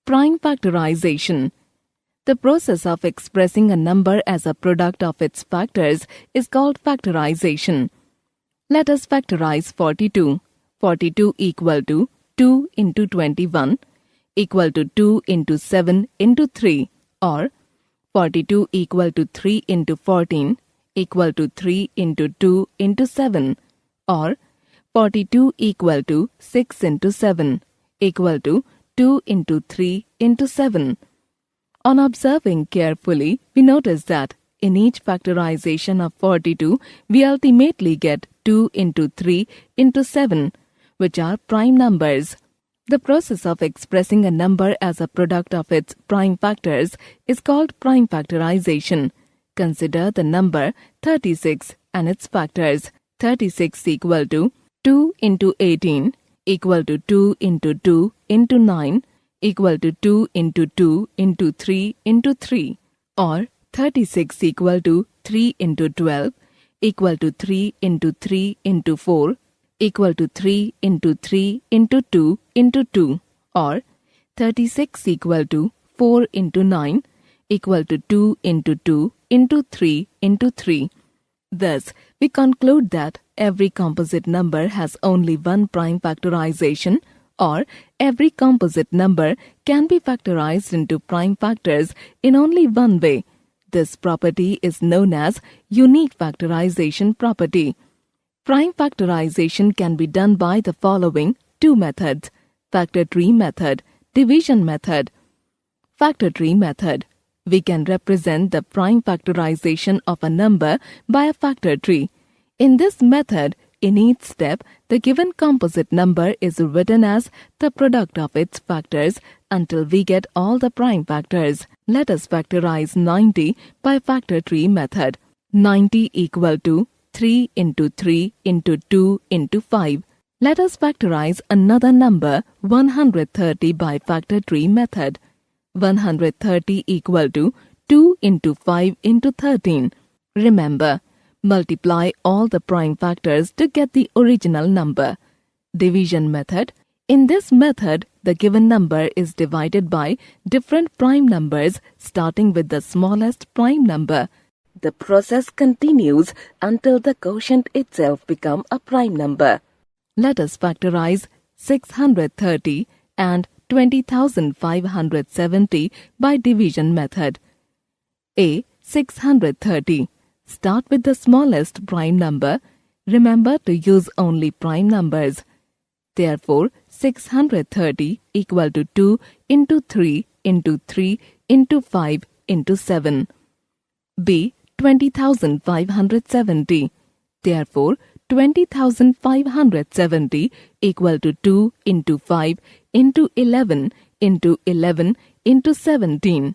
Prime factorization. The process of expressing a number as a product of its factors is called factorization. Let us factorize 42. 42 equal to 2 into 21 equal to 2 into 7 into 3, or 42 equal to 3 into 14 equal to 3 into 2 into 7, or 42 equal to 6 into 7 equal to 2 into 3 into 7. On observing carefully, we notice that in each factorization of 42, we ultimately get 2 into 3 into 7, which are prime numbers. The process of expressing a number as a product of its prime factors is called prime factorization. Consider the number 36 and its factors. 36 equal to 2 into 18 equal to 2 into 2 into 9 equal to 2 into 2 into 3 into 3, or 36 equal to 3 into 12 equal to 3 into 3 into 4 equal to 3 into 3 into 2 into 2, or 36 equal to 4 into 9 equal to 2 into 2 into 3 into 3. Thus, we conclude that every composite number has only one prime factorization, or every composite number can be factorized into prime factors in only one way. This property is known as unique factorization property. Prime factorization can be done by the following two methods: factor tree method, division method. Factor tree method. We can represent the prime factorization of a number by a factor tree. In this method, in each step, the given composite number is written as the product of its factors until we get all the prime factors. Let us factorize 90 by factor tree method. 90 equal to 3 into 3 into 2 into 5. Let us factorize another number 130 by factor tree method. 130 equal to 2 into 5 into 13. Remember, multiply all the prime factors to get the original number. Division method. In this method, the given number is divided by different prime numbers starting with the smallest prime number. The process continues until the quotient itself becomes a prime number. Let us factorize 630 and 20,570 by division method. A. 630. Start with the smallest prime number. Remember to use only prime numbers. Therefore, 630 equal to 2 into 3 into 3 into 5 into 7. B. 20,570. Therefore, 20,570 equal to 2 into 5 into 11 into 11 into 17.